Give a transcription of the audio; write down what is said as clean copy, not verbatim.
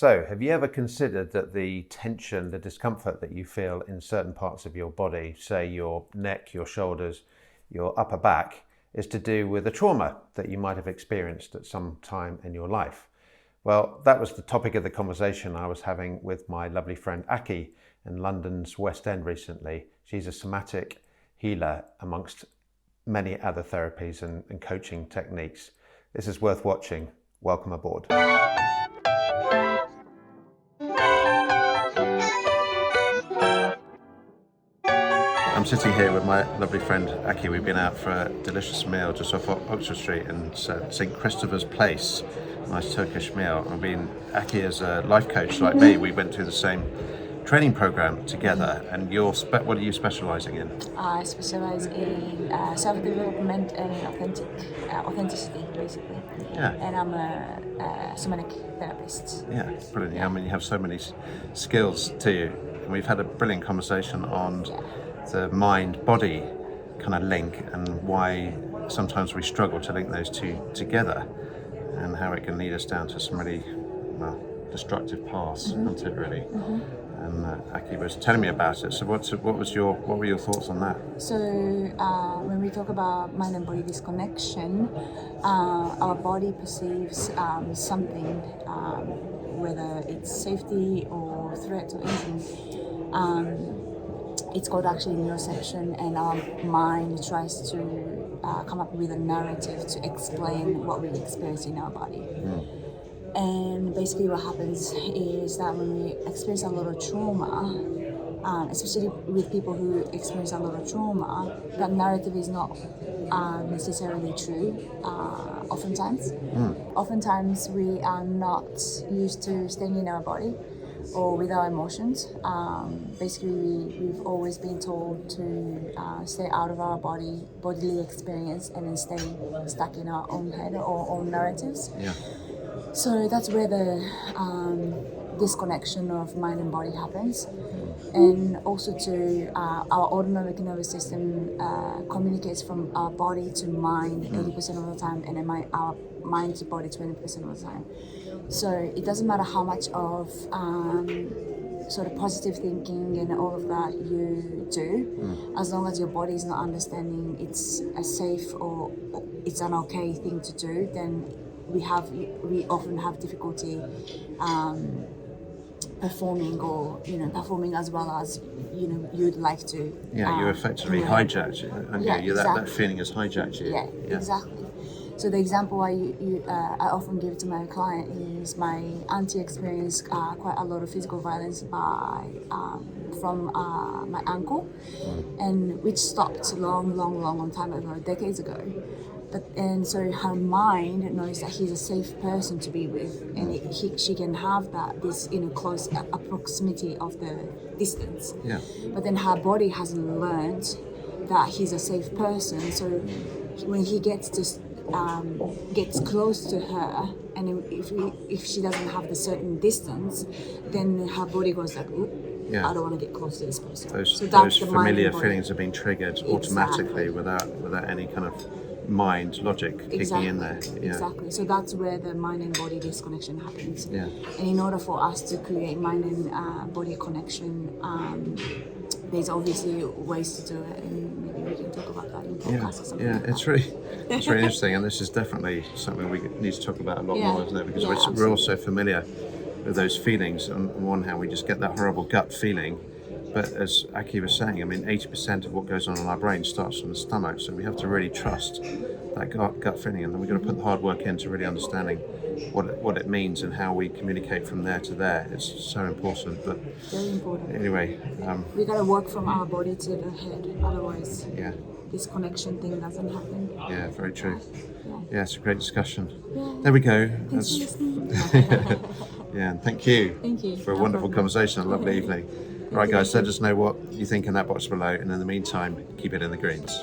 So, have you ever considered that the tension, the discomfort that you feel in certain parts of your body, say your neck, your shoulders, your upper back, is to do with a trauma that you might have experienced at some time in your life? Well, that was the topic of the conversation I was having with my lovely friend Aki in London's West End recently. She's a somatic healer amongst many other therapies and coaching techniques. This is worth watching. Welcome aboard. I'm sitting here with my lovely friend Aki. We've been out for a delicious meal just off Oxford Street in St Christopher's Place. Nice Turkish meal. Aki is a life coach like me. We went through the same training program together. And what are you specialising in? I specialise in self-development and authenticity, basically. Yeah. And I'm a somatic therapist. Yeah, brilliant. Yeah. I mean, you have so many skills to you. And we've had a brilliant conversation on the mind-body kind of link and why sometimes we struggle to link those two together and how it can lead us down to some really destructive paths, can't it really? And Aki was telling me about it. So what were your thoughts on that? So when we talk about mind and body disconnection, our body perceives something, whether it's safety or threat or anything. It's called actually neuroception, and our mind tries to come up with a narrative to explain what we experience in our body. And basically what happens is that when we experience a lot of trauma, especially with people who experience a lot of trauma, that narrative is not necessarily true oftentimes. Oftentimes we are not used to staying in our body or with our emotions. Basically, we've always been told to stay out of our bodily experience and then stay stuck in our own head or own narratives. Yeah. So that's where the disconnection of mind and body happens. And also our autonomic nervous system communicates from our body to mind 80% of the time, and then our mind to body 20% of the time. So it doesn't matter how much of sort of positive thinking and all of that you do, as long as your body is not understanding it's a safe or it's an okay thing to do, then we often have difficulty performing as well as you'd like to. Yeah, you effectively hijacked it, and that feeling has hijacked you. Yeah, exactly. So the example I often give to my client is my auntie experienced quite a lot of physical violence from my uncle, and which stopped long time ago, decades ago. And so her mind knows that he's a safe person to be with, and she can have this close proximity of the distance. Yeah. But then her body hasn't learned that he's a safe person. So when he gets close to her, and if she doesn't have the certain distance, then her body goes like, I don't want to get close to this person. Those familiar feelings have been triggered automatically without any kind of mind logic kicking in there. Yeah. Exactly. So that's where the mind and body disconnection happens. Yeah. And in order for us to create mind and body connection, there's obviously ways to do it, and maybe we can talk about that in podcast or something. Yeah, it's really interesting, and this is definitely something we need to talk about a lot more, isn't it? Because we're all so familiar with those feelings. On one hand, we just get that horrible gut feeling. But as Aki was saying, 80% of what goes on in our brain starts from the stomach, so we have to really trust that gut feeling, and then we've got to put the hard work into really understanding what it means and how we communicate from there to there. It's so important. But very important. Anyway, we got to work from our body to the head, otherwise this connection thing doesn't happen. Yeah, very true. Yeah, it's a great discussion. Yeah. There we go. Thanks for listening. Yeah, and thank you for a wonderful conversation, a lovely evening. Right, guys, let us know what you think in that box below, and in the meantime, keep it in the greens.